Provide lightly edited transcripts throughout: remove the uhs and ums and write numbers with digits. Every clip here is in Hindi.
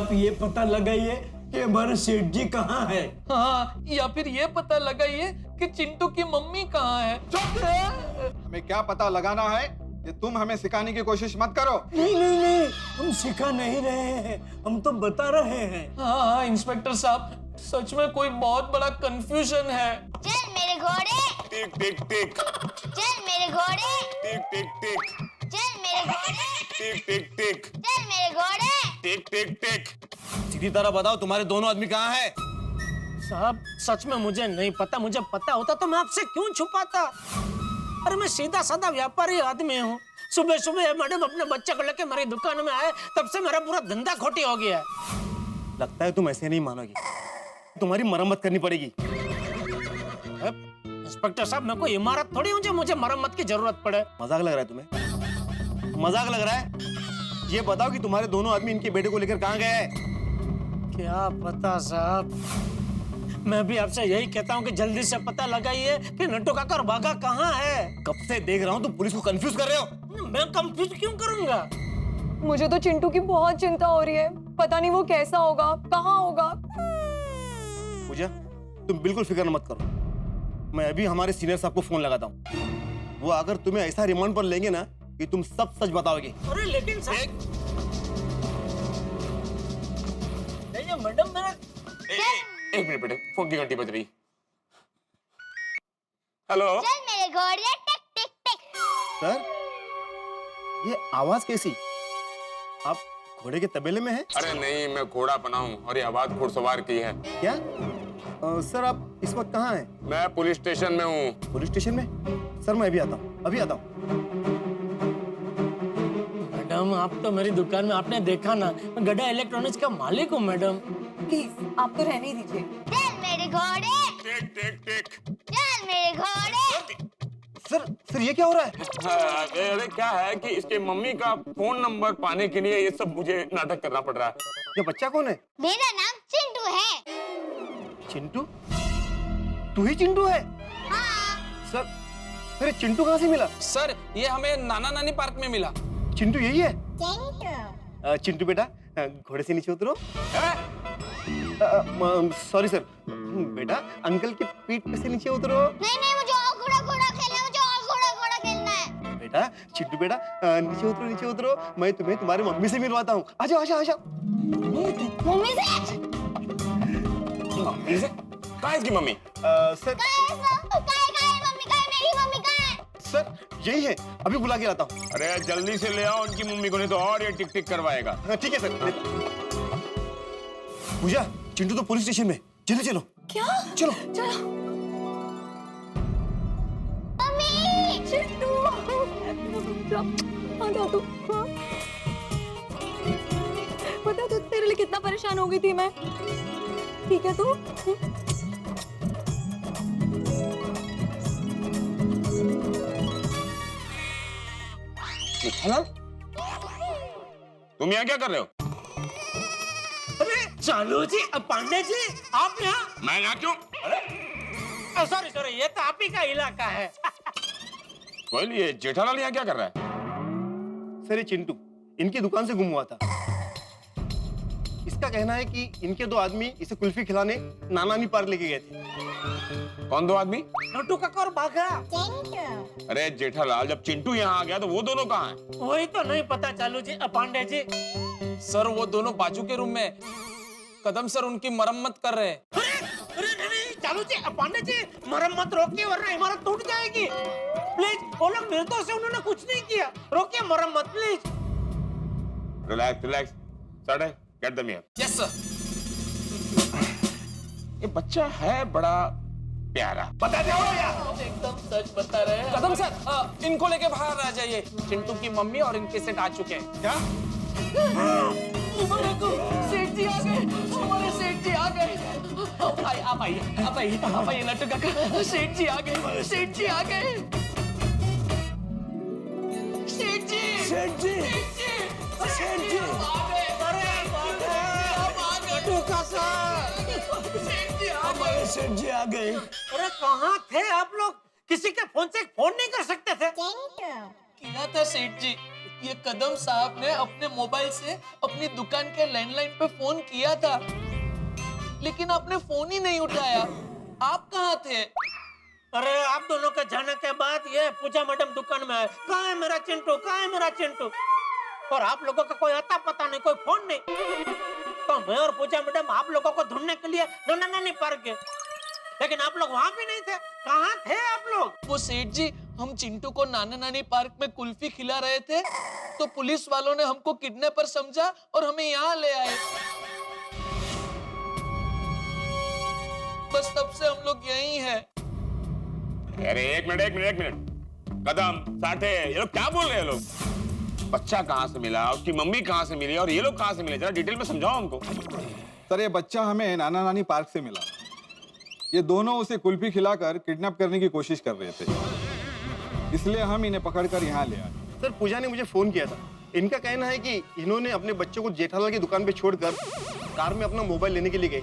आप ये पता लगाइए कि हमारे सेठ जी कहाँ है। हाँ, या फिर ये पता लगाइए कि चिंटू की मम्मी कहाँ है। हमें क्या पता लगाना है कि तुम हमें सिखाने की कोशिश मत करो। नहीं नहीं नहीं, हम सिखा नहीं रहे हैं, हम तो बता रहे हैं। हाँ इंस्पेक्टर साहब, सच में कोई बहुत बड़ा कंफ्यूजन है। चल मेरे घोड़े, टिक टिक टिक, चल मेरे घोड़े, टिक टिक टिक, चल मेरे घोड़े, टिक टिक टिक, चल मेरे घोड़े। टिक टिक टिक। सीधी तरह बताओ, तुम्हारे दोनों आदमी कहाँ हैं? साहब सच में मुझे नहीं पता, मुझे पता होता तो मैं आपसे क्यों छुपाता। अरे मैं सीधा साधा व्यापारी आदमी हूँ। सुबह सुबह मैडम अपने बच्चे को लेके मेरी दुकान में आए, तब से मेरा पूरा धंधा खोटी हो गया है। लगता है तुम ऐसे नहीं मानोगी, तुम्हारी मरम्मत करनी पड़ेगी। इंस्पेक्टर साहब मैं कोई इमारत थोड़ी हूँ जो मुझे मरम्मत की जरूरत पड़े। मजाक लग रहा है तुम्हें? मजाक लग रहा है? ये बताओ कि तुम्हारे दोनों आदमी इनके बेटे को लेकर कहाँ गए हैं? क्या पता साहब, मैं भी आपसे यही कहता हूँ कि जल्दी से पता लगाइए कि नट्टू काका और बागा कहाँ है। कब से देख रहा हूँ तुम पुलिस को कंफ्यूज कर रहे हो। मैं कंफ्यूज क्यों करूंगा? मुझे तो चिंटू की बहुत चिंता हो रही है, पता नहीं वो कैसा होगा, कहाँ होगा। पूजा, तुम बिल्कुल फिक्र मत करो, मैं अभी हमारे सीनियर साहब को फोन लगाता हूँ। वो अगर तुम्हें ऐसा रिमांड पर लेंगे ना कि तुम सब सच बताओगे। अरे लेकिन साहब मैडम मेरा एक मिनट बेटे, फोन की घंटी बज रही। हेलो चल मेरे घोड़े, टिक टिक टिक। सर, ये आवाज कैसी? आप घोड़े के तबेले में हैं? अरे नहीं, मैं घोड़ा बनाऊं और ये आवाज घुड़सवार की है। क्या? सर आप इस वक्त कहाँ हैं? मैं पुलिस स्टेशन में हूँ। पुलिस स्टेशन में? सर मैं अभी आता हूँ, अभी आता हूँ। मैडम आप तो मेरी दुकान में आपने देखा ना, मैं गड्ढा इलेक्ट्रॉनिक्स का मालिक हूँ मैडम। प्लीज आप तो रहने ही दीजिए। चल मेरे घोड़े, टिक टिक टिक। चल मेरे घोड़े। सर ये क्या हो रहा है? हाँ, अरे क्या है कि इसके मम्मी का फोन नंबर पाने के लिए ये सब मुझे नाटक करना पड़ रहा है। ये बच्चा कौन है? मेरा नाम चिंटू है। चिंटू? तू ही चिंटू है? हाँ। सर ये चिंटू कहाँ से मिला? सर ये हमें नाना नानी पार्क में मिला। चिंटू यही है? चिंटू। चिंटू बेटा घोड़े से नीचे उतरो। सॉरी सर, बेटा अंकल की पीठ पे से नीचे उतरो। नहीं नहीं, मुझे और घोड़ा घोड़ा खेलना है, मुझे और घोड़ा घोड़ा खेलना है। बेटा चिंटू बेटा नीचे उतरो, मैं तुम्हें तुम्हारी मम्मी से मिलवाता हूँ। आजाओ आजाओ आजाओ। मम्मी से? मम्मी से? कहाँ है इसकी मम्मी? सर मम्मी का है, मेरी मम्मी का है। सर यही है, अभी बुला के लाता हूँ। अरे जल्दी से ले आओ उनकी मम्मी को, नहीं तो और ये टिक टिक करवाएगा। ठीक है सर। पूजा, चिंटू तो पुलिस स्टेशन में, जल्दी चलो। क्या? चलो चलो। मम्मी, चिंटू आ तू। पता तो तेरे लिए कितना परेशान हो गई थी मैं। ठीक है तू? तुम यहाँ क्या कर रहे हो? अरे चालू जी, पांडे जी आप यहाँ? मैं यहाँ क्यों? सॉरी सॉरी, ये तो आप ही का इलाका है। कोई ये जेठालाल यहाँ क्या कर रहा है? सर ये चिंटू इनकी दुकान से गुम हुआ था। इसका कहना है कि इनके दो आदमी इसे कुल्फी खिलाने नानानी पार्क लेके गए थे। कौन दो आदमी? नट्टू काका और बागा। अरे जेठालाल, जब चिंटू यहाँ आ गया तो वो दोनों कहाँ हैं? वही तो नहीं पता चालू जी, पांडे जी। सर वो दोनों बाजू के रूम में कदम सर उनकी मरम्मत कर रहे हैं। अरे नहीं चालू जी, पांडे जी मरम्मत रोकिए वरना इमारत टूट जाएगी। प्लीज, वो लोग निर्दोष है, उन्होंने कुछ नहीं किया, रोकिए मरम्मत please. Relax relax. Sir get them here. Yes sir. ये बच्चा है बड़ा प्यारा। बता दो यार, एकदम सच बता रहे हैं। कदम सर इनको लेके बाहर आ जाइए, चिंटू की मम्मी और इनके सेठ आ चुके हैं। क्या? सेठ जी आ गए, हमारे सेठ जी आ गए। आप आइए नट्टू काका, सेठ जी आ गए, सेठ जी आ गए। सेठ जी, सेठ जी, सेठ जी आ गए। नट्टू काका, हमारे सेठ जी आ गए। अरे कहाँ थे आप लोग? किसी के फोन से फोन नहीं कर सकते थे? किया था सेठ जी। ये कदम साहब ने अपने मोबाइल से अपनी दुकान के लैंडलाइन पे फोन किया था, लेकिन आपने फोन ही नहीं उठाया। आप कहाँ थे? अरे आप दोनों के जाने के बाद ये पूजा मैडम दुकान में आए, कहाँ है मेरा चिंटू, कहाँ है मेरा चिंटू? और आप लोगों का कोई अता पता नहीं, कोई फोन नहीं। तो मैं और पूजा मैडम आप लोगों को ढूंढने के लिए नाना पार्क गए, लेकिन आप लोग वहाँ भी नहीं थे। कहाँ थे आप लोग? वो सेठ जी, हम चिंटू को नाना नानी पार्क में कुल्फी खिला रहे थे, तो पुलिस वालों ने हमको किडनैपर समझा और हमें यहाँ ले आए। बस तब से हम लोग यहीं हैं। अरे एक मिनट। कदम साठे, ये लोग क्या बोल रहे हैं? लोग बच्चा कहाँ से मिला, उसकी मम्मी कहाँ से मिली और ये लोग कहाँ से मिले? जरा डिटेल में समझाओ हमको। सर, ये बच्चा हमें नाना नानी पार्क से मिला। ये दोनों उसे कुल्फी खिलाकर किडनैप करने की कोशिश कर रहे थे, इसलिए हम इन्हें पकड़कर यहाँ ले आए। सर, पूजा ने मुझे फोन किया था। इनका कहना है कि इन्होंने अपने बच्चे को जेठालाल की दुकान पे छोड़कर कार में अपना मोबाइल लेने के लिए गए।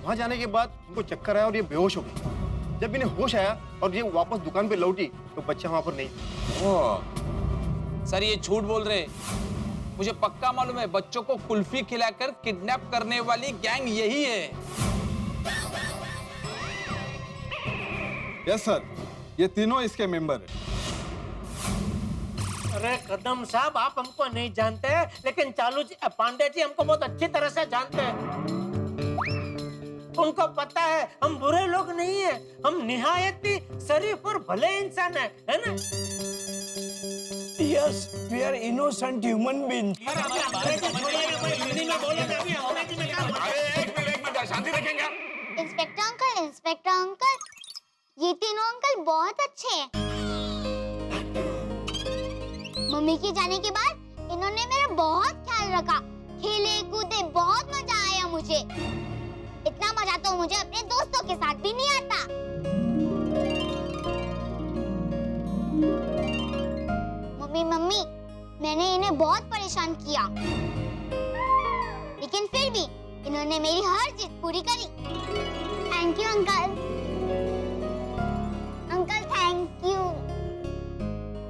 वहां जाने के बाद उनको चक्कर आया और ये बेहोश हो गए। जब इन्हें होश आया और ये वापस दुकान पे लौटी तो बच्चा वहां पर नहीं था। सर, ये झूठ बोल रहे हैं। मुझे पक्का मालूम है, बच्चों को कुल्फी खिलाकर किडनैप करने वाली गैंग यही है। यस सर, ये तीनों इसके मेंबर हैं। अरे कदम साहब, आप हमको नहीं जानते, लेकिन चालू जी पांडे जी हमको बहुत अच्छी तरह से जानते हैं। उनको पता है हम बुरे लोग नहीं है, हम निहायत ही शरीफ और भले इंसान है ना? Yes, we are innocent human being. Hindi में बोलो ना, अभी अंग्रेजी में क्या बोलो? अरे एक मिनट, शांति रखेंगे। इंस्पेक्टर अंकल, ये तीनों अंकल बहुत अच्छे हैं। मम्मी के जाने के बाद इन्होंने मेरा बहुत ख्याल रखा, खेले कूदे, बहुत मजा आया मुझे। इतना मजा तो मुझे अपने दोस्तों के साथ भी नहीं आता। मम्मी, मैंने इन्हें बहुत परेशान किया, लेकिन फिर भी इन्होंने मेरी हर जिद पूरी करी। Thank you uncle.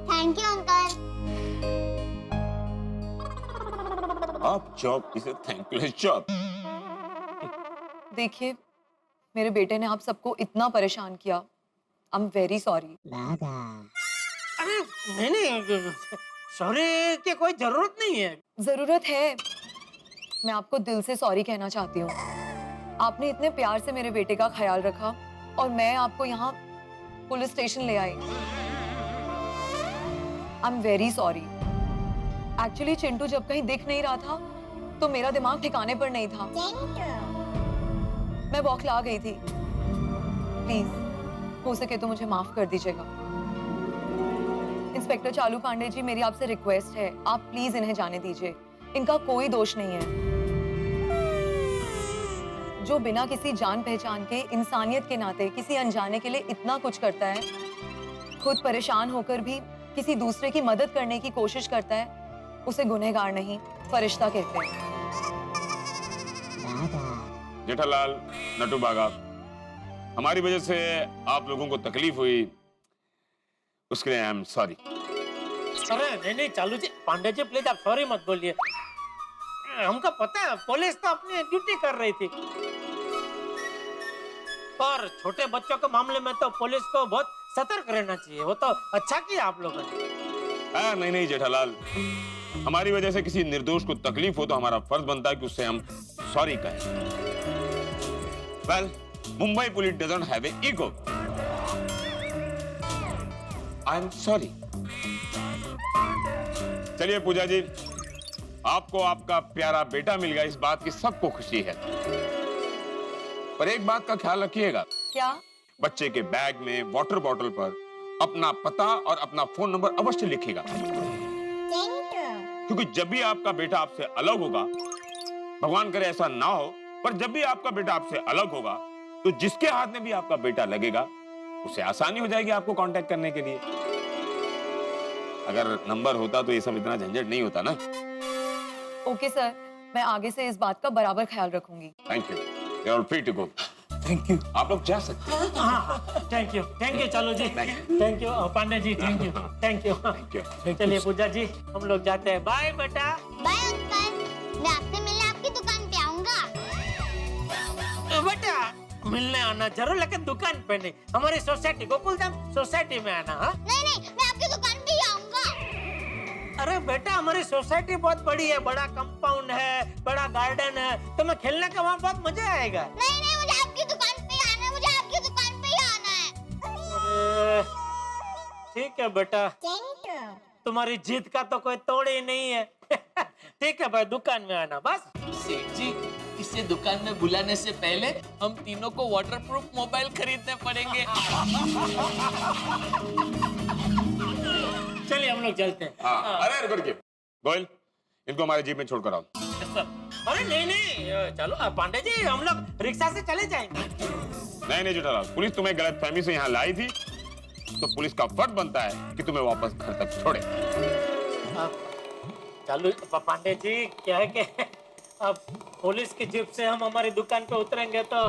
Thank you uncle. आप जॉब इसे थैंकलेस जॉब। देखिए, मेरे बेटे ने आप सबको इतना परेशान किया। आई एम वेरी सॉरी। अरे नहीं, सॉरी की कोई जरूरत नहीं है। जरूरत है। मैं आपको दिल से सॉरी कहना चाहती हूँ। आपने इतने प्यार से मेरे बेटे का ख्याल रखा और मैं आपको यहाँ पुलिस स्टेशन ले आई। I am very sorry. Actually Chintu जब कहीं दिख नहीं रहा था तो मेरा दिमाग ठिकाने पर नहीं था। मैं बौखला गई थी। प्लीज, हो सके तो मुझे माफ कर दीजिएगा। इंस्पेक्टर चालू पांडे जी, मेरी आपसे रिक्वेस्ट है, आप प्लीज इन्हें जाने दीजिए। इनका कोई दोष नहीं है। जो बिना किसी जान पहचान के, इंसानियत के नाते किसी अनजाने के लिए इतना कुछ करता है, खुद परेशान होकर भी किसी दूसरे की मदद करने की कोशिश करता है, उसे गुनहगार नहीं, फरिश्ता कहते हैं। जेठालाल, नटू बागा, हमारी वजह से आप लोगों को तकलीफ हुई, उसके लिए आई एम सॉरी। अरे नहीं चालू जी, पांडे जी प्लीज आप सॉरी मत बोलिए। हमको पता है पुलिस तो अपनी ड्यूटी कर रही थी, और छोटे बच्चों के मामले में तो पुलिस को बहुत सतर्क रहना चाहिए। वो तो अच्छा किया आप लोगों ने। नहीं जेठालाल, हमारी वजह से किसी निर्दोष को तकलीफ हो तो हमारा फर्ज बनता है कि उससे हम सॉरी कहें। Well, Mumbai police doesn't have a ego. I am sorry. चलिए पूजा जी, आपको आपका प्यारा बेटा मिल गया, इस बात की सबको खुशी है। पर एक बात का ख्याल रखिएगा। क्या? बच्चे के बैग में, वाटर बॉटल पर अपना पता और अपना फोन नंबर अवश्य लिखिएगा, क्योंकि जब भी आपका बेटा आपसे अलग होगा, भगवान करे ऐसा ना हो, पर जब भी आपका बेटा आपसे अलग होगा तो जिसके हाथ में भी आपका बेटा लगेगा उसे आसानी हो जाएगी आपको कांटेक्ट करने के लिए। अगर नंबर होता तो ये सब इतना झंझट नहीं होता ना। ओके सर, मैं आगे से इस बात का बराबर ख्याल रखूंगी। Thank you. You are free to go. Thank you. आप लोग जा सकते हैं। हाँ थैंक यू चलो जी, thank you Pandey ji, thank you. चलिए पूजा जी हम लोग जाते हैं, बाय बेटा। बाय अंकल, मैं आपसे मिलने आपकी दुकान पे आऊंगा। बेटा मिलने आना जरूर, लेकिन दुकान पे नहीं, हमारी सोसाइटी गोकुलधाम सोसाइटी में आना। हाँ नहीं, मैं आपकी दुकान पे ही आऊंगा। अरे बेटा हमारी सोसाइटी बहुत बड़ी है, बड़ा कंपाउंड है, बड़ा गार्डन है, तो मैं खेलने का वहाँ बहुत मजा आएगा। नहीं, मुझे आपकी दुकान पे ही आना है, मुझे आपकी दुकान पे ही आना है। ठीक है बेटा, थैंक यू। तुम्हारी जीत का तो कोई तोड़ ही नहीं है। ठीक है भाई, दुकान में आना बस। सेठ जी, इसे दुकान में बुलाने से पहले हम तीनों को वाटरप्रूफ मोबाइल खरीदने पड़ेंगे। चलिए हम लोग चलते हैं। हाँ, अरे रुकिए गोयल, इनको हमारे जीप में छोड़कर आओ। अरे नहीं चलो पांडे जी, हम लोग रिक्शा से चले जाएंगे। नहीं जेठालाल, पुलिस तुम्हें गलतफहमी से यहाँ लाई थी, तो पुलिस का फर्ज बनता है कि तुम्हें वापस घर तक छोड़े। चलो पांडे जी, क्या है कि अब पुलिस की जीप से हम हमारी दुकान पे उतरेंगे तो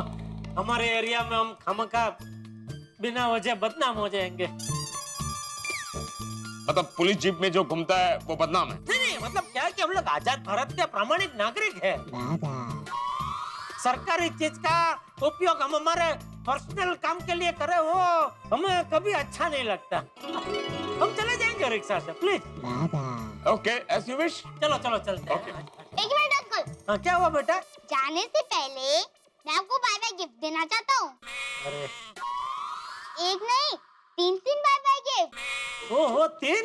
हमारे एरिया में हम खामखा बिना वजह बदनाम हो जाएंगे। मतलब पुलिस जीप में जो घूमता है वो बदनाम है? नहीं, मतलब क्या है कि हम लोग आजाद भारत के प्रामाणिक नागरिक हैं। सरकारी चीज का उपयोग हम हमारे पर्सनल काम के लिए करें, वो हमें कभी अच्छा नहीं लगता। हम चले जाएंगे रिक्शा से, please. Okay, as you wish. चलो चलते हैं। एक मिनट अंकल। हाँ, क्या हुआ बेटा? जाने से पहले मैं आपको बाय बाय गिफ्ट देना चाहता हूँ। अरे एक नहीं, 3 बाय बाय गिफ्ट। ओहो, 3?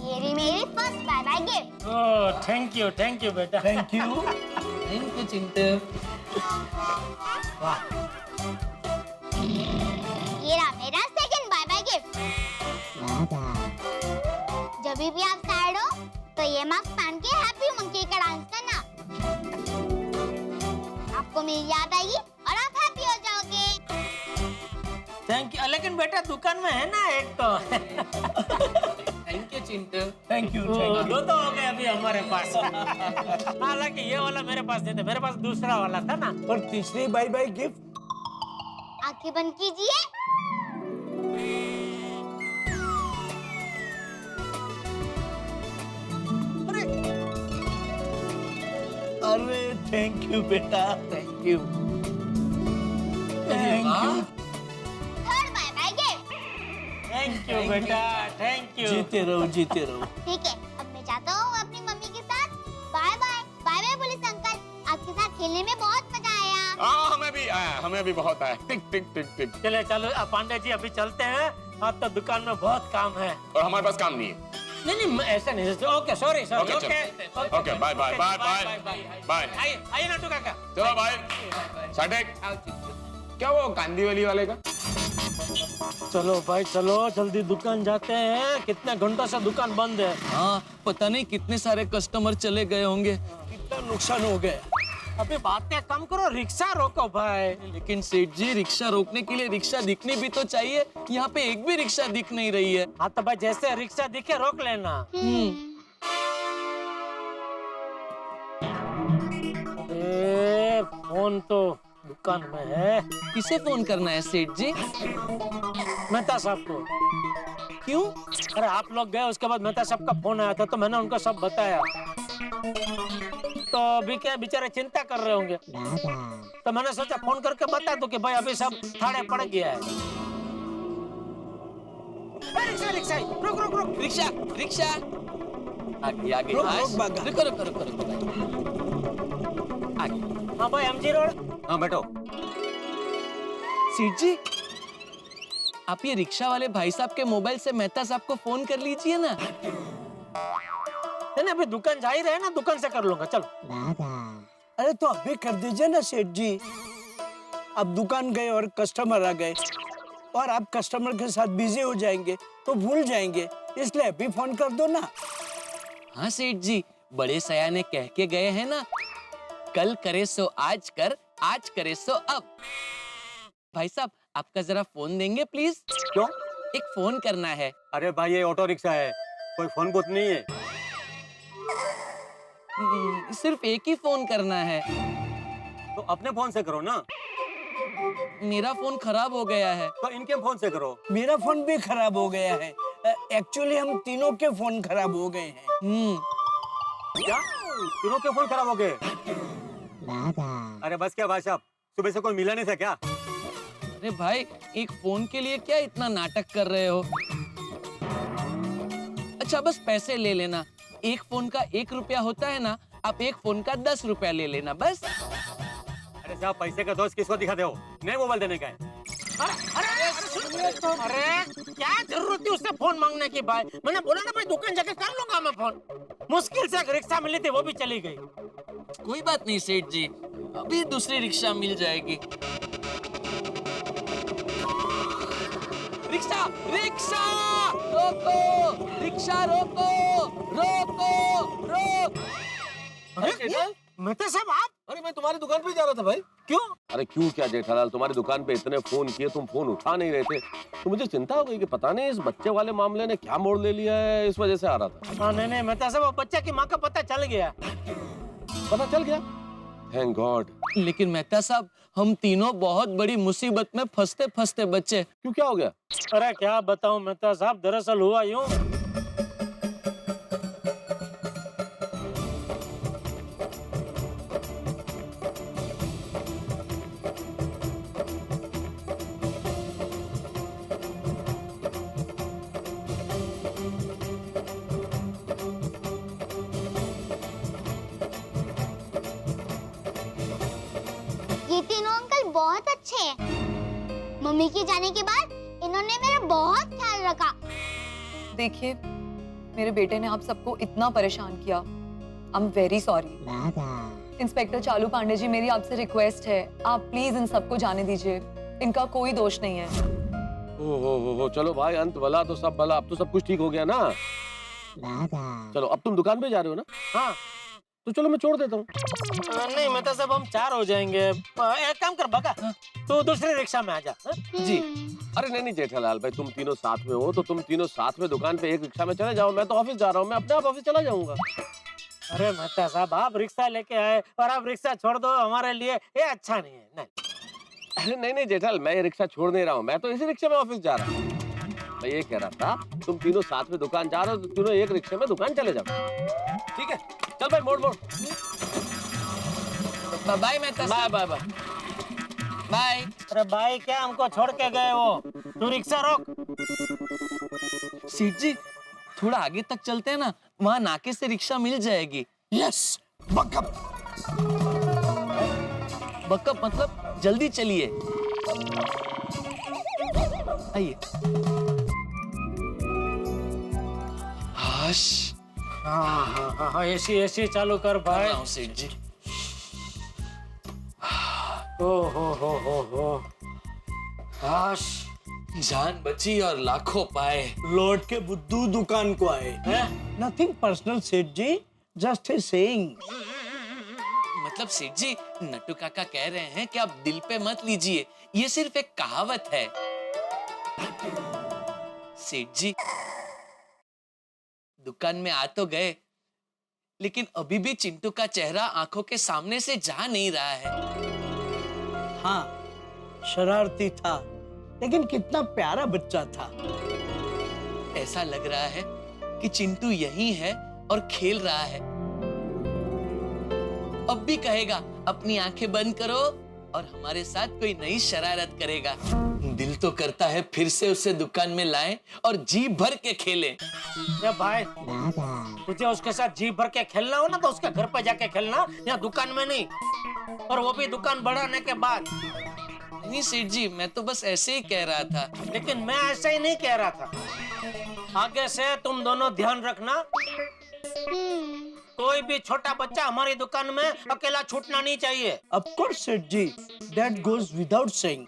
ये रही मेरी first bye bye gift. Oh thank you बेटा। Thank you. Thank you Chintu. वाह, ये रहा मेरा सेकंड बाय बाय गिफ्ट। जब भी आप सैड हो तो ये मास्क पहन के हैप्पी मंकी का डांस करना, आपको मेरी याद आएगी और आप हैप्पी हो जाओगे। Thank you. लेकिन बेटा दुकान में है ना एक तो। Thank you Chintu. Thank you. दो तो हो गए अभी हमारे पास। हालांकि ये वाला मेरे पास नहीं था, मेरे पास दूसरा वाला था ना। और तीसरी बाय बाय गिफ्ट? आंखें बंद कीजिए। अरे थैंक यू बेटा। Thank you. Thank you. Third bye bye gift. Thank you बेटा, थैंक यू। जीते रहो, जीते रहो। ठीक है, अब मैं जाता हूँ अपनी मम्मी के साथ। Bye bye. Bye bye police uncle, आपके साथ खेलने में बहुत मजा आया। हाँ, हमें भी आया, हमें भी बहुत आया। टिक टिक टिक टिक। चलो पांडे जी, अभी चलते हैं, अब तो दुकान में बहुत काम है। और हमारे पास काम नहीं है। नहीं ऐसा नहीं। Okay sorry. Okay, bye bye bye bye bye. आइए नाटू काका। चलो बाय। साटेक, क्या वो कांदीवली वाले का? चलो भाई चलो, जल्दी दुकान जाते हैं, कितने घंटों से दुकान बंद है। हाँ, पता नहीं कितने सारे कस्टमर चले गए होंगे। कितना नुकसान हो गया। अभी बातें कम करो, रिक्शा रोको भाई। लेकिन सेठ जी, रिक्शा रोकने के लिए रिक्शा दिखनी भी तो चाहिए। यहाँ पे एक भी रिक्शा दिख नहीं रही है। हाँ तो भाई जैसे रिक्शा दिखे रोक लेना। फोन तो दुकान में है। किसे फोन करना है सेठ जी? मेहता साहब को। क्यों? अरे आप लोग गए, उसके बाद मेहता साहब का फोन आया था, तो मैंने उनको सब बताया। तो अभी क्या बेचारे चिंता कर रहे होंगे, तो मैंने सोचा फोन करके बता दूं कि भाई अभी सब थाने पड़ गया है। रिक्शा रुक। रिक्शा आगे रुक भागा। रुको आगे। हाँ भाई, एमजी रोड। हाँ बैठो। सेठ जी, आप ये रिक्शा वाले भाई साहब के मोबाइल से मेहता साहब को फोन कर लीजिए ना। नहीं अभी दुकान जा ही रहे ना, दुकान से कर लूंगा। चलो। अरे तो अभी कर दीजिए ना सेठ जी। अब दुकान गए और कस्टमर आ गए और आप कस्टमर के साथ बिजी हो जाएंगे तो भूल जाएंगे, इसलिए अभी फोन कर दो ना। हाँ सेठ जी, बड़े सयाने कह के गए हैं ना, कल करे सो आज कर, आज करे सो अब। भाई साहब, आपका जरा फोन देंगे प्लीज? क्यों? एक फोन करना है। अरे भाई ये ऑटो रिक्शा है, कोई फोन बूथ नहीं है। सिर्फ एक ही फोन करना है। तो अपने फोन से करो ना, मेरा फोन खराब हो गया है। तो इनके फोन से करो। मेरा फोन भी खराब हो गया है। एक्चुअली हम तीनों के फोन खराब हो गए हैं। क्या तीनों के फोन खराब हो गए? अरे बस क्या भाई साहब, सुबह से कोई मिला नहीं था क्या? अरे भाई, एक फोन के लिए क्या इतना नाटक कर रहे हो? अच्छा बस पैसे ले लेना। एक फोन का 1 रुपया होता है ना, आप एक फोन का 10 रुपया ले लेना बस। अरे साहब, पैसे का दोस्त किसको दिखाते हो? नए मोबाइल देने का है। अरे क्या जरूरत थी उससे फोन मांगने की भाई? मैंने बोला ना भाई दुकान जाके कर लूंगा मैं फोन। मुश्किल से एक रिक्शा मिली थी, वो भी चली गई। कोई बात नहीं सेठ जी, अभी दूसरी रिक्शा मिल जाएगी। रिक्शा रिक्शा रोको, रिक्शा रोको, रोको, रोक। अरे मेहता साहब आप? अरे मैं तुम्हारी दुकान पे जा रहा था भाई। क्यों? अरे क्यों क्या जेठालाल, तुम्हारी दुकान पे इतने फोन किए, तुम फोन उठा नहीं रहे थे, तो मुझे चिंता हो गई कि पता नहीं इस बच्चे वाले मामले ने क्या मोड़ ले लिया है, इस वजह से आ रहा था। नहीं मेहता साहब, बच्चा की माँ का पता चल गया। पता चल गया? Thank God. लेकिन मेहता साहब, हम तीनों बहुत बड़ी मुसीबत में फंसते फंसते बचे। क्यों, क्या हो गया? अरे क्या बताऊं मेहता साहब, दरअसल हुआ यूं। ये तीनों अंकल बहुत अच्छे हैं। मम्मी के जाने के बाद इन्होंने मेरा बहुत ख्याल रखा। देखिए, मेरे बेटे ने आप सबको इतना परेशान किया। आई एम वेरी सॉरी। इंस्पेक्टर चालू पांडे जी, मेरी आपसे रिक्वेस्ट है, आप प्लीज इन सबको जाने दीजिए। इनका कोई दोष नहीं है। हो चलो भाई, अंत भला तो सब भला। अब तो सब कुछ ठीक हो गया ना? चलो, अब तुम दुकान पे जा रहे हो ना? हाँ। तो चलो मैं छोड़ देता हूँ। नहीं मेहता साहब, हम 4 हो जाएंगे। एक काम कर बका, तू दूसरी रिक्शा में आ जा। जी। अरे नहीं जेठालाल भाई, तुम तीनों साथ में हो तो तुम तीनों साथ में दुकान पे एक रिक्शा में चले जाओ। मैं तो ऑफिस जा रहा हूँ, मैं अपने आप ऑफिस चला जाऊंगा। अरे मेहता साहब, आप रिक्शा लेके आए और आप रिक्शा छोड़ दो, हमारे लिए ये अच्छा नहीं है। नहीं। अरे नहीं जेठालाल, मैं ये रिक्शा छोड़ नहीं रहा हूँ, मैं तो इसी रिक्शा में ऑफिस जा रहा हूँ। मैं ये कह रहा था, तुम तीनों साथ में दुकान जा रहे हो तो तीनों एक रिक्शे में दुकान चले जाओ। ठीक है, चल भाई, मोड़। बाय मेहता साहब। Bye bye bye. अरे भाई, क्या हमको छोड़ के गए वो? तू रिक्शा रोक। सेठ जी, थोड़ा आगे तक चलते हैं ना, वहाँ नाके से रिक्शा मिल जाएगी। Yes, backup. बकअप मतलब जल्दी चलिए। आइए। हाँ, एसी चालू कर भाई। सेठ जी। हो। हाश, जान बची और लाखों पाए। लौट के बुद्धू दुकान को आए। नथिंग पर्सनल सेठ जी, जस्ट ए सेइंग। मतलब सेठ जी, नट्टू काका कह रहे हैं कि आप दिल पे मत लीजिए, ये सिर्फ एक कहावत है। सेठ जी, दुकान में आ तो गए, लेकिन अभी भी चिंटू का चेहरा आंखों के सामने से जा नहीं रहा है। हाँ, शरारती था, लेकिन कितना प्यारा बच्चा था। ऐसा लग रहा है कि चिंटू यही है और खेल रहा है। अब भी कहेगा अपनी आंखें बंद करो और हमारे साथ कोई नई शरारत करेगा। दिल तो करता है फिर से उसे दुकान में लाएं और जी भर के खेलें। भाई, तुझे उसके साथ जी भर के खेलना हो ना तो उसके घर पे जाके खेलना, यहाँ दुकान में नहीं, और वो भी दुकान बढ़ाने के बाद। नहीं सेठ जी, मैं तो बस ऐसे ही कह रहा था। लेकिन मैं ऐसे ही नहीं कह रहा था। आगे से तुम दोनों ध्यान रखना, कोई भी छोटा बच्चा हमारी दुकान में अकेला छूटना नहीं चाहिए। Of course, सेठ जी, that goes without saying.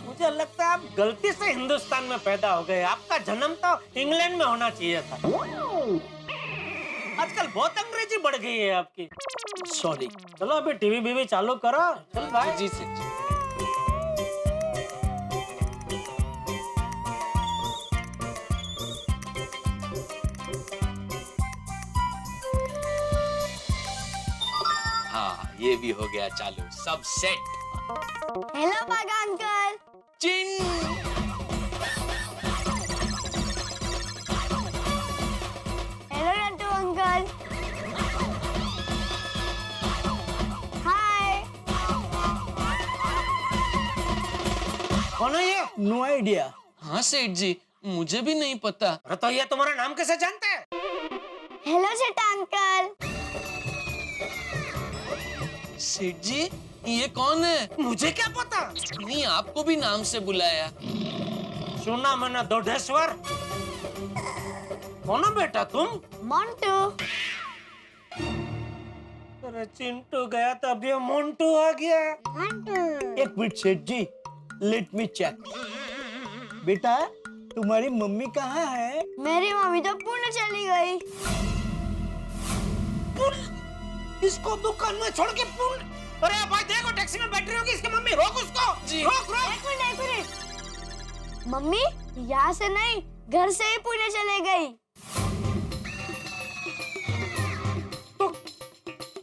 मुझे लगता है आप गलती से हिंदुस्तान में पैदा हो गए। आपका जन्म तो इंग्लैंड में होना चाहिए था। आजकल बहुत अंग्रेजी बढ़ गई है आपकी। Sorry. चलो अभी टीवी बीवी चालू करो। चल भाई। जी सेठ जी। ये भी हो गया चालू, सब सेट। Hello Bagha uncle. चिन। Hello Nattu uncle. हाय। कौन है ये? No idea. हाँ सेठ जी, मुझे भी नहीं पता। अरे तो ये तुम्हारा नाम कैसे जानते हैं? हेलो छोटा अंकल। सेठ जी, ये कौन है? मुझे क्या पता? नहीं, आपको भी नाम से बुलाया। सुना मैंने दोढेश्वर। कौन हो बेटा तुम? मोंटू। अरे चिंटू गया तो अभी मोंटू आ गया। एक मिनट सेठ जी, लेट मी चेक। बेटा तुम्हारी मम्मी कहाँ है? मेरी मम्मी तो पुणे चली गई। इसको दुकान में छोड़ के पुणे? अरे भाई देखो टैक्सी में बैठ रही होगी इसकी मम्मी, रोक उसको। जी। रोक रोक। एक मिनट। मम्मी यहाँ से नहीं, घर से ही पुणे चले गई। तो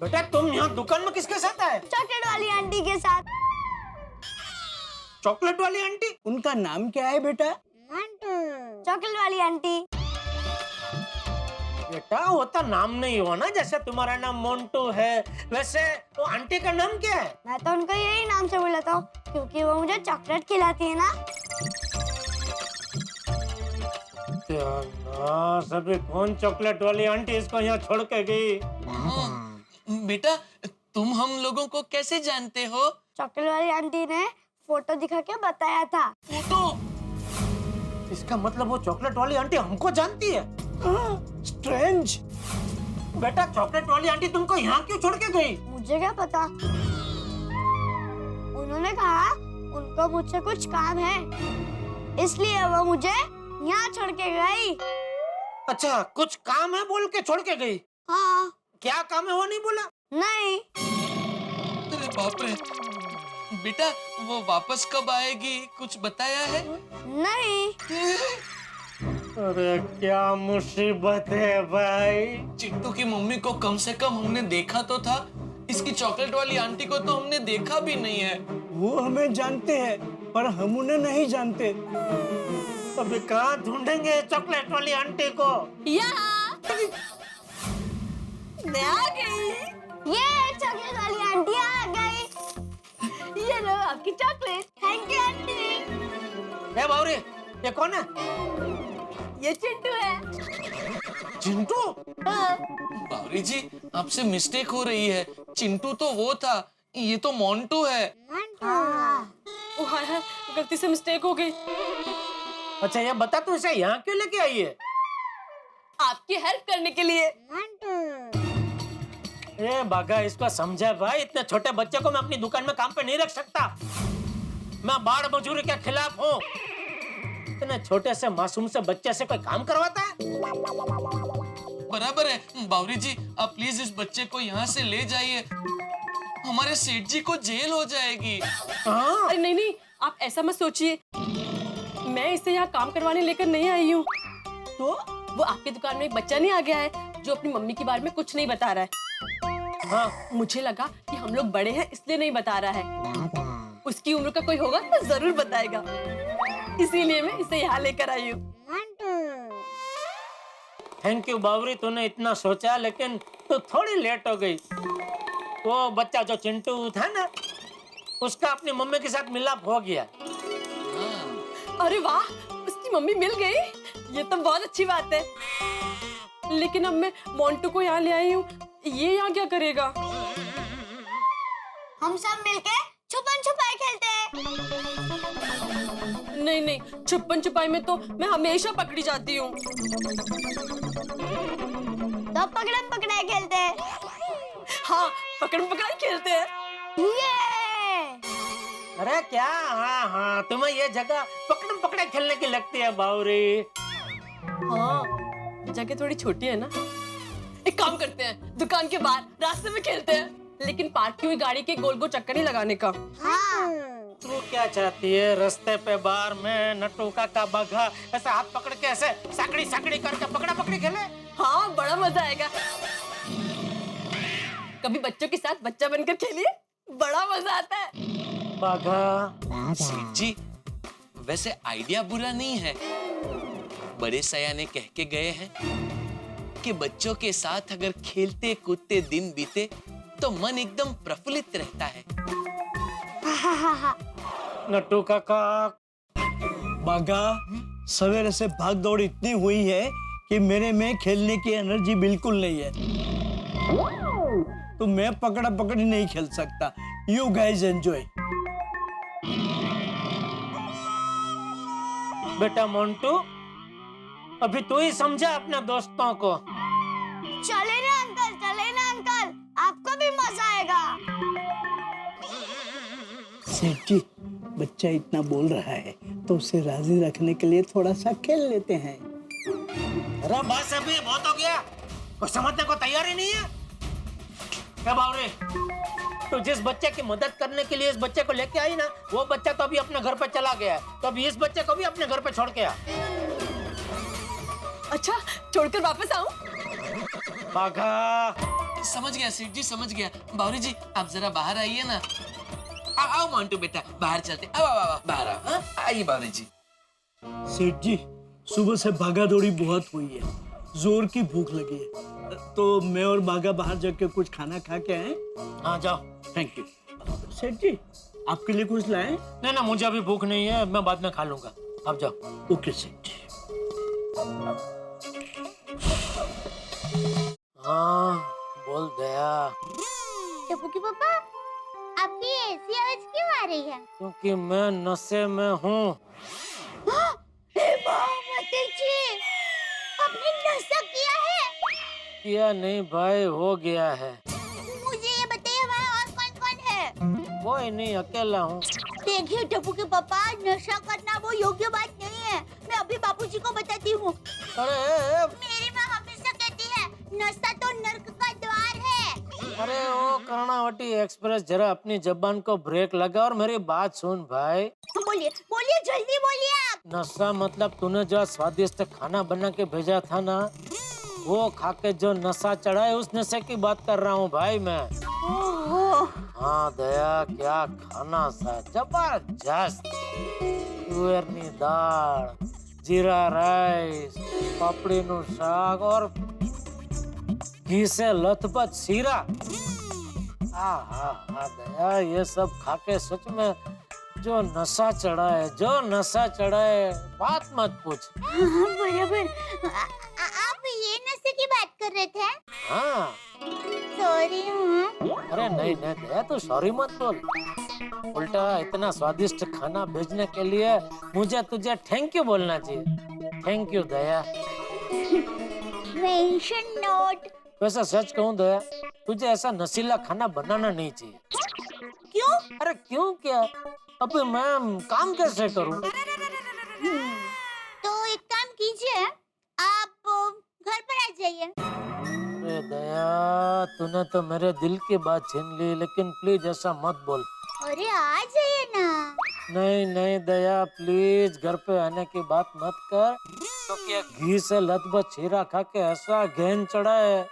बेटा तुम यहाँ दुकान में किसके साथ आए? चॉकलेट वाली आंटी के साथ। चॉकलेट वाली आंटी? उनका नाम क्या है बेटा? चॉकलेट वाली आंटी। बेटा वो तो नाम नहीं हुआ ना, जैसे तुम्हारा नाम मोंटू है वैसे वो आंटी का नाम क्या है? मैं तो उनको यही नाम से बुलाता हूँ क्योंकि वो मुझे चॉकलेट खिलाती है ना। सभी कौन चॉकलेट वाली आंटी इसको यहाँ छोड़ के गई? बेटा तुम हम लोगों को कैसे जानते हो? चॉकलेट वाली आंटी ने फोटो दिखा के बताया था। फोटो? इसका मतलब वो चॉकलेट वाली आंटी हमको जानती है? स्ट्रेंज। बेटा चॉकलेट वाली आंटी तुमको यहाँ क्यों छोड़ के गई? मुझे क्या पता, उन्होंने कहा उनको मुझसे कुछ काम है, इसलिए वो मुझे यहाँ छोड़ के गई। अच्छा कुछ काम है बोल के छोड़ के गई? हाँ। क्या काम है वो नहीं बोला? नहीं। अरे बाप रे। बेटा वो वापस कब आएगी, कुछ बताया है? नहीं। अरे क्या मुसीबत है भाई। चिंटू की मम्मी को कम से कम हमने देखा तो था, इसकी चॉकलेट वाली आंटी को तो हमने देखा भी नहीं है। वो हमें जानते हैं पर हम उन्हें नहीं जानते। अभी कहाँ ढूंढेंगे चॉकलेट वाली आंटी को? मैं आ गई। ये चॉकलेट वाली आंटी आ गई। ये लो आपकी चॉकलेट। Thank you aunty. ए बावरी, ये कौन है? ये चिंटू है। चिंटू? बावरी जी आपसे मिस्टेक हो रही है, चिंटू तो वो था, ये तो मोंटू है। ओ हाय हाय, गलती से मिस्टेक हो गई। अच्छा ये बता तू इसे यहाँ क्यों लेके आई है? आपकी हेल्प करने के लिए। ए बागा इसको समझा भाई, इतने छोटे बच्चे को मैं अपनी दुकान में काम पे नहीं रख सकता। मैं बाढ़ मजदूरी के खिलाफ हूँ। इतने छोटे से मासूम से बच्चे से कोई काम करवाता है? बराबर है बावरी जी, आप प्लीज इस बच्चे को यहाँ से ले जाइए, हमारे सेठ जी को जेल हो जाएगी। हाँ? अरे नहीं नहीं, आप ऐसा मत सोचिए, मैं इसे यहाँ काम करवाने लेकर नहीं आई हूँ। तो वो आपकी दुकान में एक बच्चा नहीं आ गया है जो अपनी मम्मी के बारे में कुछ नहीं बता रहा है? हाँ। मुझे लगा कि हम लोग बड़े हैं इसलिए नहीं बता रहा है। उसकी उम्र का कोई होगा तो जरूर बताएगा, इसीलिए मैं इसे यहाँ लेकर आई हूँ। थैंक यू बावरी, तूने इतना सोचा, लेकिन तू थोड़ी लेट हो गई। वो बच्चा जो चिंटू था ना, उसका अपनी मम्मी के साथ मिलाप हो गया। अरे वाह, उसकी मम्मी मिल गई, ये तो बहुत अच्छी बात है। लेकिन अब मैं मोंटू को यहाँ ले आई हूँ, ये यहाँ क्या करेगा? हम सब मिलके छुपन छुपाई खेलते हैं। नहीं नहीं, छुपन छुपाई में तो मैं हमेशा पकड़ी जाती हूँ। तो पकड़म पकड़ाई खेलते हैं। हाँ, पकड़म पकड़ाई खेलते हैं। ये अरे क्या? हाँ हाँ, तुम्हें ये जगह पकड़म पकड़े खेलने की लगती है बावरी। हाँ, जगह थोड़ी छोटी है ना। एक काम करते हैं, दुकान के बाहर रास्ते में खेलते हैं, लेकिन पार्क की हुई गाड़ी के गोल गोल चक्कर नहीं लगाने का। हाँ। तू क्या चाहती है? रास्ते पे बार में नट्टू का बघा ऐसे हाथ पकड़ के ऐसे साकड़ी साकड़ी करके पकड़ा पकड़ी खेले? हाँ, बड़ा मजा आएगा। कभी बच्चों के साथ बच्चा बनकर खेलिए, बड़ा मजा आता है। बाघा, सेठ जी, वैसे आइडिया बुरा नहीं है। बड़े सयाने कह के गए हैं कि बच्चों के साथ अगर खेलते कूदते दिन बीते तो मन एकदम प्रफुल्लित रहता है। नट्टू काका, बागा, सवेरे से भाग दौड़ इतनी हुई है कि मेरे में खेलने की एनर्जी बिल्कुल नहीं है, तो मैं पकड़ा पकड़ी नहीं खेल सकता। You guys enjoy. बेटा मोंटू, अभी तू ही समझा अपने दोस्तों को। चले ना अंकल, आपको भी मजा आएगा। सेठ जी, बच्चा इतना बोल रहा है तो उसे राजी रखने के लिए थोड़ा सा खेल लेते हैं। अरे बस अभी बहुत हो गया, कुछ समझने को तैयार ही नहीं है। क्या बावरे, तो जिस बच्चे की मदद करने के लिए इस बच्चे को लेके आई ना, वो बच्चा तो अभी अपने घर पे चला गया है, तो अभी इस बच्चे को भी अपने घर पे छोड़ के आ। अच्छा, छोड़कर वापस आऊं? बाघा, समझ गया सेठ जी, समझ गया। बावरी जी, आप जरा बाहर आइए ना। आओ मोंटू बेटा, बाहर चलते। आओ बाहर आओ। हाँ? आइए बावरी जी। सेठ जी, सुबह से भागा दौड़ी बहुत हुई है, जोर की भूख लगी है, तो मैं और बागा बाहर जाके कुछ खाना खा के आए। हाँ जाओ। Thank you. सेठ जी, आपके लिए कुछ लाएं? नहीं ना, मुझे अभी भूख नहीं है, मैं बाद में खा लूंगा, आप जाओ। ओके सेठ जी। हाँ बोल दया। टप्पू के पापा, आपकी ऐसी आवाज क्यों आ रही है? क्योंकि मैं नशे में हूँ। आपने नशा किया है? किया नहीं भाई, हो गया है। मुझे ये बताइए, वहाँ और कौन कौन है? कोई नहीं, अकेला हूँ। देखिए टप्पू के पापा, नशा करना वो योग्य बात नहीं है। मैं अभी बापूजी को बताती हूँ। अरे मेरी माँ हमेशा कहती है, नशा तो नर्क का द्वार है। अरे ओ कर्णावती एक्सप्रेस, जरा अपनी जबान को ब्रेक लगा और मेरी बात सुन भाई। बोलिए बोलिए, जल्दी बोलिए आप। नशा मतलब तूने जो स्वादिष्ट खाना बना के भेजा था ना, वो खा के जो नशा चढ़ा है, उस नशे की बात कर रहा हूँ भाई मैं। ओहो, हाँ दया, क्या खाना सा जबरदस्त। तुअरनी दाल, जीरा राइस, पापड़ी નું શાક और घी से लथपथ सीरा। हाँ दया, ये सब खा के सच में जो नशा चढ़ा है, बात मत पूछ। बराबर। आप ये नशे की बात कर रहे थे? हाँ। सॉरी। अरे नहीं दया, तू सॉरी मत बोल। उल्टा इतना स्वादिष्ट खाना भेजने के लिए मुझे तुझे थैंक यू बोलना चाहिए। Thank you Daya. Mention note. वैसे सच कहूँ दया, तुझे ऐसा नशीला खाना बनाना नहीं चाहिए। क्यों? अरे क्यों क्या, अभी मैं काम कैसे करूँ? तो एक काम कीजिए, आप घर पर आ जाइए। अरे दया, तूने तो मेरे दिल की बात छीन ली, लेकिन प्लीज ऐसा मत बोल। अरे आ जाइए ना। नहीं दया, प्लीज घर पे आने की बात मत कर, क्योंकि घी से लथपथ चीरा खा के ऐसा घेन चढ़ा है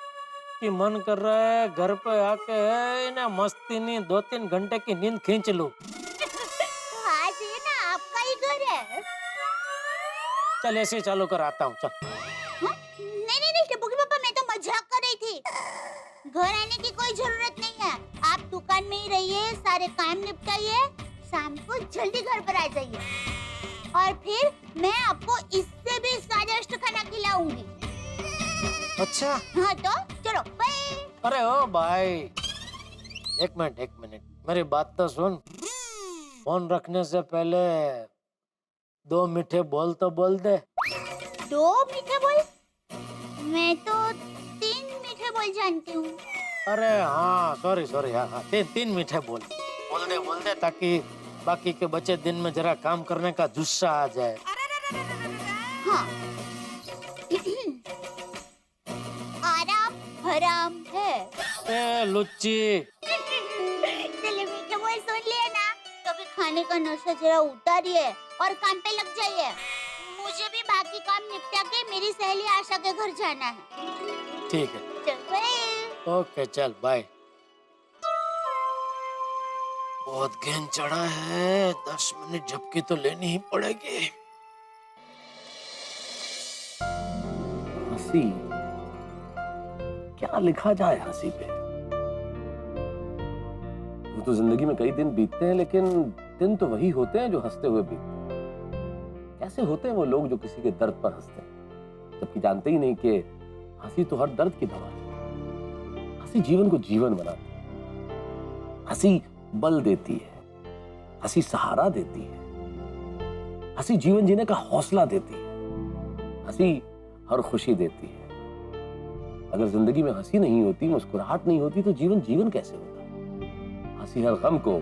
कि मन कर रहा है घर पे आके इन्हें मस्ती नहीं 2-3 घंटे की नींद खींच लूं। तो आ जाइए ना, आपका ही घर है। चल ऐसे ही चालू कर, आता हूँ, चल। हाँ? नहीं टप्पू के पापा, मैं तो मजाक कर रही थी। घर आने की कोई जरूरत नहीं है, आप दुकान में ही रहिए, सारे काम निपटाइए, शाम को जल्दी घर पर आ जाइए, और फिर मैं आपको इससे भी स्वादिष्ट खाना खिलाऊंगी। अच्छा। हाँ तो चलो, बाय। अरे ओ भाई, एक मिनट, मेरी बात तो सुन। फोन रखने से पहले 2 मीठे बोल तो बोल दे। 2 मीठे बोल? मैं तो 3 मीठे बोल जानती हूँ। अरे हाँ, सॉरी, हाँ 3 मीठे बोल दे, ताकि बाकी के बचे दिन में जरा काम करने का जुस्सा आ जाए। हाँ। आराम हराम है। ए लुच्ची, चलिए मीठे बोल सुन लिए ना, तो भी खाने का नशा जरा उतारिए और काम पे लग जाइए। मुझे भी बाकी काम निपटा के मेरी सहेली आशा के घर जाना है। ठीक है, चल बाय। ओके चल बाय। बहुत गेंद चढ़ा है, 10 मिनट झपकी तो लेनी ही पड़ेगी। हंसी, क्या लिखा जाए हंसी पे? वो तो जिंदगी में कई दिन बीतते हैं, लेकिन दिन तो वही होते हैं जो हंसते हुए बीतते हैं। कैसे होते हैं वो लोग जो किसी के दर्द पर हंसते हैं, जबकि जानते ही नहीं कि हंसी तो हर दर्द की दवा है। हंसी जीवन को जीवन बनाती है, हंसी बल देती है, हंसी सहारा देती है, हंसी जीवन जीने का हौसला देती है, हंसी हर खुशी देती है। अगर जिंदगी में हंसी नहीं होती, मुस्कुराहट नहीं होती, तो जीवन जीवन कैसे होता? हंसी हर गम को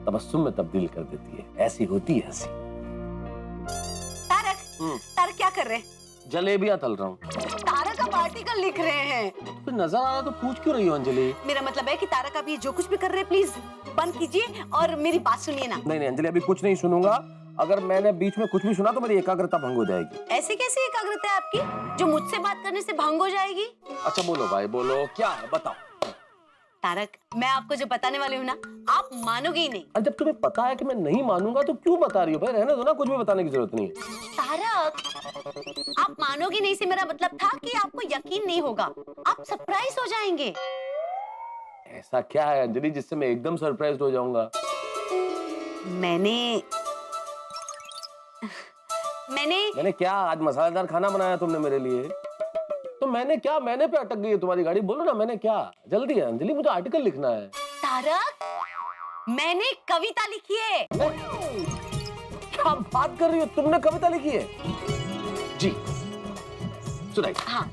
तबस्सुम में तब्दील कर देती है। ऐसी होती है हंसी। तारक, तारक क्या कर रहे हैं? जलेबियां तल रहा हूँ। तारक अब आर्टिकल लिख रहे हैं। तो नजर आ रहा तो पूछ क्यों रही हो अंजलि? मेरा मतलब है कि तारक आप ये जो कुछ भी कर रहे हैं प्लीज बंद कीजिए और मेरी बात सुनिए ना। नहीं नहीं अंजलि, अभी कुछ नहीं सुनूंगा। अगर मैंने बीच में कुछ भी सुना तो मेरी एकाग्रता भंग हो जाएगी। ऐसी कैसी एकाग्रता है आपकी जो मुझसे बात करने से भंग हो जाएगी? अच्छा बोलो भाई, बोलो क्या है, बताओ। तारक, मैं आपको जो बताने वाली हूँ ना, आप मानोगे ही नहीं। अरे जब तुम्हें पता है कि मैं नहीं मानूंगा तो क्यों बता रही हो भाई? रहने दो ना, कुछ भी बताने की जरूरत नहीं है। तारक, आप मानोगे नहीं से मेरा मतलब था कि आपको यकीन नहीं होगा, आप सरप्राइज हो जाएंगे। ऐसा क्या है अंजलि जिससे मैं एकदम सरप्राइज हो जाऊंगा? मैंने क्या? आज मसालेदार खाना बनाया तुमने मेरे लिए, तो मैंने क्या? मैंने पे अटक गई है तुम्हारी गाड़ी। बोलो ना मैंने क्या? जल्दी है अंजलि, मुझे आर्टिकल लिखना है। तारक, मैंने कविता लिखी है। क्या बात कर रही हो? तुमने कविता लिखी है? जी सुनाइए। हाँ,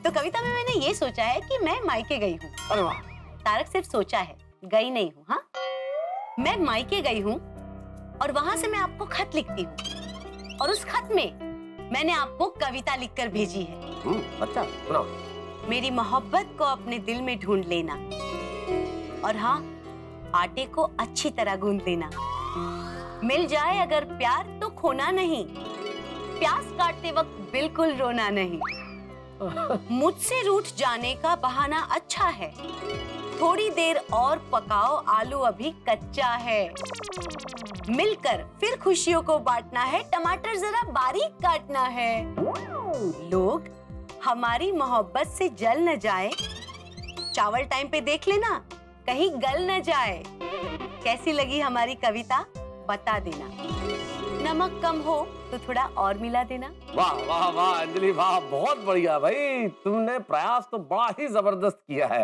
तो कविता में मैंने ये सोचा है कि मैं मायके गई हूँ। अरे वाह। तारक, सिर्फ सोचा है, गई नहीं हूँ। हाँ, मैं मायके गई हूँ और वहां से मैं आपको खत लिखती हूँ और उस खत में मैंने आपको कविता लिखकर भेजी है। अच्छा सुनाओ। मेरी मोहब्बत को अपने दिल में ढूंढ लेना और हाँ, आटे को अच्छी तरह गूंद लेना। मिल जाए अगर प्यार तो खोना नहीं, प्यास काटते वक्त बिल्कुल रोना नहीं। मुझसे रूठ जाने का बहाना अच्छा है, थोड़ी देर और पकाओ, आलू अभी कच्चा है। मिलकर फिर खुशियों को बांटना है, टमाटर जरा बारीक काटना है। लोग हमारी मोहब्बत से जल न जाए, चावल टाइम पे देख लेना कहीं गल न जाए। कैसी लगी हमारी कविता बता देना, नमक कम हो तो थोड़ा और मिला देना। वाह वाह वाह अंजलि वाह, बहुत बढ़िया भाई, तुमने प्रयास तो बड़ा ही जबरदस्त किया है।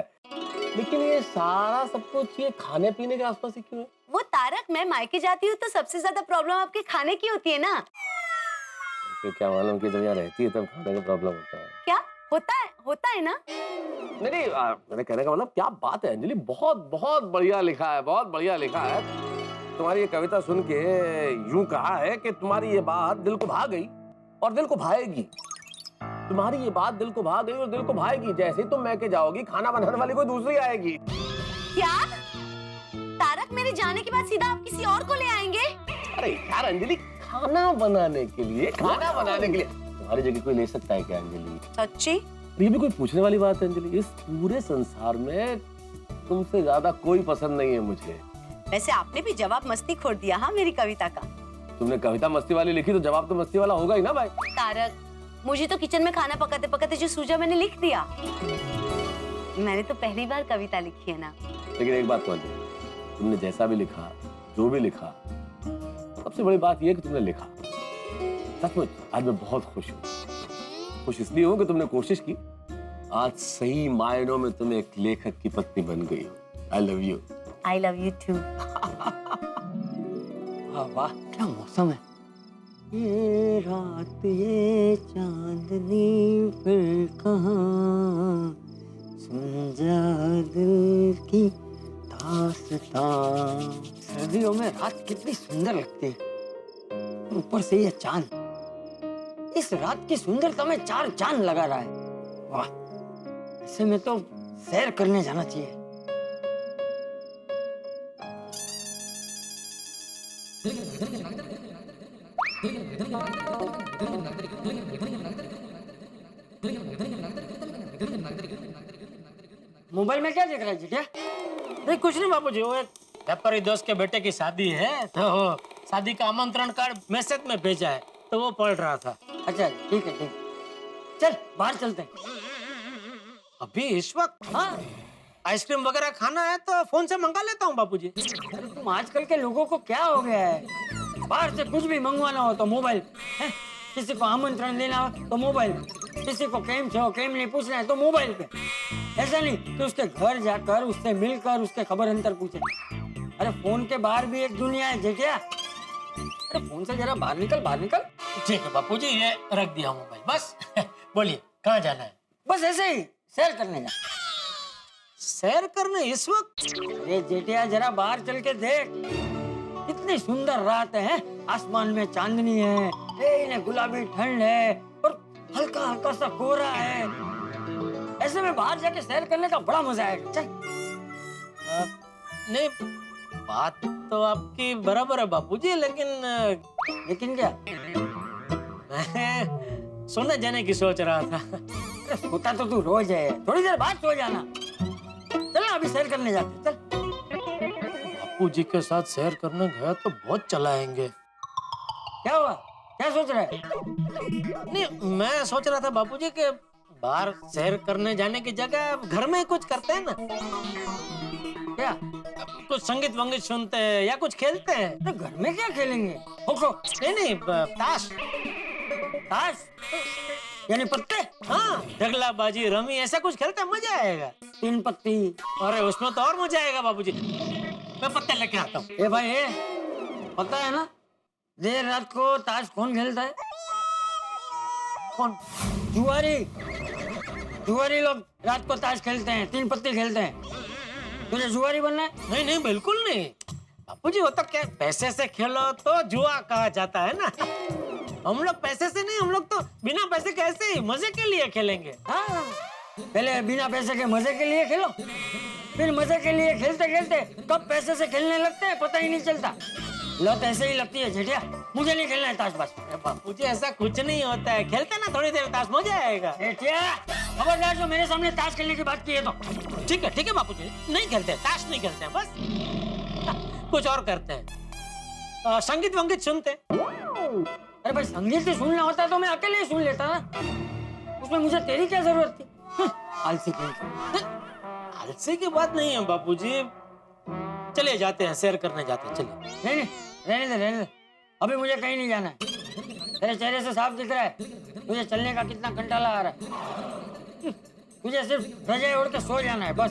लेकिन ये सारा सब कुछ ये खाने पीने के आसपास ही क्यों है? वो तारक, मैं मायके जाती हूँ तो सबसे ज्यादा प्रॉब्लम आपके खाने की होती है ना। तो क्या मालूम कि जब यहाँ रहती है तब खाने का प्रॉब्लम होता है? क्या होता है ना? नहीं मैंने कहने का मतलब, क्या बात है अंजलि, बहुत बहुत बढ़िया लिखा है, बहुत बढ़िया लिखा है। तुम्हारी ये कविता सुन के यूं कहा है कि तुम्हारी ये बात दिल को भा गई और दिल को भाएगी। तुम्हारी ये बात दिल को भा गई और दिल को भाएगी। जैसे ही तुम मैके जाओगी, खाना बनाने वाली कोई दूसरी आएगी। क्या तारक, मेरे जाने के बाद सीधा आप किसी और को ले आएंगे? अरे यार अंजलि, खाना बनाने के लिए तुम्हारी जगह कोई ले सकता है क्या अंजलि? सच्ची? ये भी कोई पूछने वाली बात है अंजलि? इस पूरे संसार में तुमसे ज्यादा कोई पसंद नहीं है मुझे। वैसे आपने भी जवाब मस्ती खोर दिया हाँ मेरी कविता का। तुमने कविता मस्ती वाली लिखी तो जवाब तो मस्ती वाला होगा ही ना भाई। तारक, मुझे तो किचन में खाना पकाते पकाते जो सूझा मैंने लिख दिया। मैंने तो पहली बार कविता लिखी है ना। लेकिन एक बात तो तुमने जैसा भी लिखा, जो भी लिखा, सबसे बड़ी बात यह कि तुमने लिखा। सचमुच आज मैं बहुत खुश हूँ। खुश इसलिए हूँ कि तुमने कोशिश की। आज सही मायनों में तुम एक लेखक की पत्नी बन गई हो। I love you. I love you too. वाह वाह, क्या मौसम है। ये रात ये चांदनी फिर कहाँ, सुन जा दिल की दास्तां। सर्दियों में रात कितनी सुंदर लगती है, ऊपर से ये चांद, इस रात की सुंदरता में चार चांद लगा रहा है। वाह, ऐसे में तो सैर करने जाना चाहिए। मोबाइल में क्या देख रहा है जिटिया? नहीं कुछ नहीं बाबूजी, वो एक व्यापारी दोस्त के बेटे की शादी है तो शादी का आमंत्रण कार्ड मैसेज में भेजा है तो वो पढ़ रहा था। अच्छा ठीक है, चल बाहर चलते हैं। अभी इस वक्त? हाँ, आइसक्रीम वगैरह खाना है तो फोन से मंगा लेता हूँ बापूजी। अरे तुम आजकल के लोगों को क्या हो गया है, बाहर से कुछ भी मंगवाना हो तो मोबाइल है, किसी को आमंत्रण देना हो तो मोबाइल, किसी को केम छो केम नहीं पूछना है तो मोबाइल पे। ऐसा नहीं कि उसके घर जाकर उससे मिलकर उसके खबर अंतर पूछे। अरे फोन के बाहर भी एक दुनिया है जेठिया। अरे फोन से जरा बाहर निकल, बाहर निकल। ठीक है बापूजी, ये रख दिया मोबाइल बस। बोलिए कहाँ जाना है? बस ऐसे ही सैर करने जा। सैर करने इस वक्त? अरे जेठिया जरा बाहर चल के देख, कितनी सुंदर रात है, आसमान में चांदनी है, इन्हें गुलाबी ठंड है और हल्का हल्का सा कोहरा है। ऐसे में बाहर जाके सैर करने का बड़ा मजा आएगा। चल। नहीं, बात तो आपकी बराबर है बापूजी, लेकिन क्या? मैं सोने जाने की सोच रहा था। अरे सोता तो तू रोज है, थोड़ी देर बाद सो जाना। चल ना, अभी सैर करने जाते। चल। बापूजी के साथ सैर करने गया तो बहुत चलाएंगे। क्या हुआ, क्या सोच रहा है? नहीं, मैं सोच रहा था बापूजी के बाहर सैर करने जाने की जगह घर में कुछ करते हैं ना। क्या? कुछ संगीत वंगीत सुनते हैं या कुछ खेलते हैं। तो घर में क्या खेलेंगे? खो-खो? नहीं, ताश। ताश यानी पत्ते? हाँ, ढगला बाजी रमी ऐसा कुछ खेलते हैं, मजा आएगा। 3 पत्ती? अरे उसमें तो और मजा आएगा बाबूजी। मैं पत्ते लेके आता हूँ। ए भाई, पता है ना देर रात को ताश कौन खेलता है? कौन? जुआरी। जुआरी लोग रात को ताश खेलते हैं, 3 पत्ती खेलते हैं। तुझे जुआरी बनना है? नहीं नहीं, बिल्कुल नहीं बापूजी, वो तो क्या पैसे से खेलो तो जुआ कहा जाता है ना। हम लोग पैसे से नहीं, हम लोग तो बिना पैसे के ऐसे ही मजे के लिए खेलेंगे। हाँ, पहले बिना पैसे के मजे के लिए खेलो, फिर मजे के लिए खेलते खेलते कब पैसे से खेलने लगते हैं पता ही नहीं चलता। लत ऐसे ही लगती है जेठिया, मुझे नहीं खेलना है ताश बस। बापूजी ऐसा कुछ नहीं होता है, खेलते ना थोड़ी देर ताश, मजा आएगा। जेठिया खबरदार जो मेरे सामने ताश खेलने की बात की है तो। ठीक है बापूजी, नहीं खेलते, ताश नहीं खेलते हैं, बस कुछ और करते हैं। संगीत वंगीत सुनते। अरे भाई, संगीत ही सुनना होता तो मैं अकेले ही सुन लेता ना, उसमें मुझे तेरी क्या जरूरत थी? आलसी कहीं। आलसी की बात नहीं है बापूजी, चलिए जाते हैं, सैर करने जाते हैं, चलिए। नहीं नहीं, रहने दे, अभी मुझे कहीं नहीं जाना है। तेरे चेहरे से साफ दिख रहा है तुझे चलने का कितना कंटाला आ रहा है। तुझे सिर्फ रजाई ओढ़ के सो जाना है बस।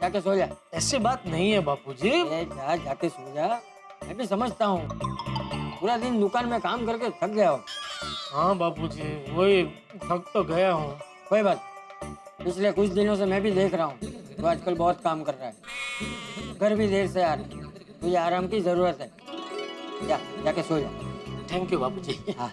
जाके सो जा। ऐसी बात नहीं है बापूजी। जाके सो जा, मैं भी समझता हूँ पूरा दिन दुकान में काम करके थक गया हो। हाँ बापूजी, वही थक तो गया हूँ। कोई बात, पिछले कुछ दिनों से मैं भी देख रहा हूँ तो आजकल बहुत काम कर रहा है, घर भी देर से आ रहा है, तुझे आराम की जरूरत है। जाके सो जा। थैंक यू बापूजी। हाँ।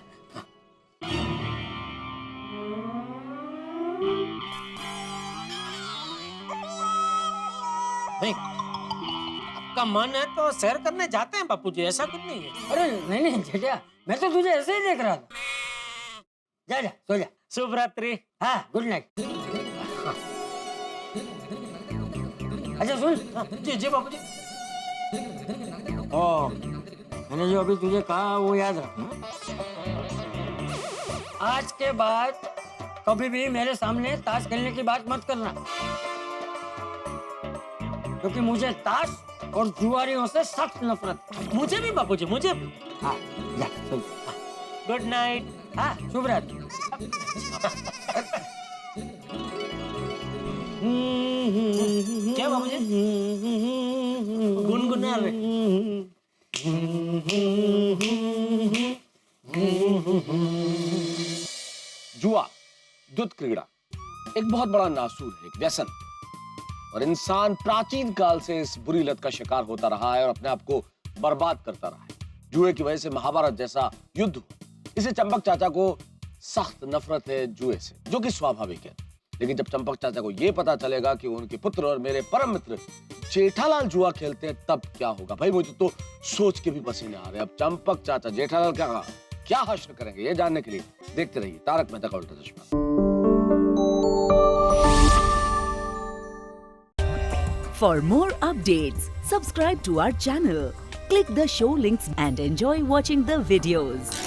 नहीं, आपका मन है तो सैर करने जाते हैं बापूजी, ऐसा कुछ नहीं है। अरे नहीं जेठिया, मैं तो तुझे ऐसे ही देख रहा था। जा सो जा। शुभ रात्रि। हाँ, गुड नाइट। अच्छा सुन। जी बापूजी। ओ, मैंने जो अभी तुझे कहा वो याद रखना। आज के बाद कभी भी मेरे सामने ताश खेलने की बात मत करना, क्योंकि मुझे ताश और जुआरियों से सख्त नफरत। मुझे भी बापूजी, मुझे भी। हाँ, जा सो। Good night. हाँ, शुभ रात्रि। क्या बाबूजी? गुनगुना रहे। जुआ, दुष्ट क्रीड़ा एक बहुत बड़ा नासूर है, एक व्यसन, और इंसान प्राचीन काल से इस बुरी लत का शिकार होता रहा है और अपने आप को बर्बाद करता रहा है। जुए की वजह से महाभारत जैसा युद्ध हुआ। इसे चंपक चाचा को सख्त नफरत है जुए से, जो कि स्वाभाविक है। लेकिन जब चंपक चाचा को यह पता चलेगा कि उनके पुत्र और मेरे परम मित्र जेठालाल जुआ खेलते हैं, तब क्या होगा भाई, मुझे तो सोच के भी पसीने आ रहे हैं। अब चंपक चाचा जेठालाल क्या हश्र करेंगे, ये जानने के लिए देखते रहिए तारक मेहता का उल्टा चश्मा। For more updates, subscribe to our channel, click the show links and enjoy watching the videos.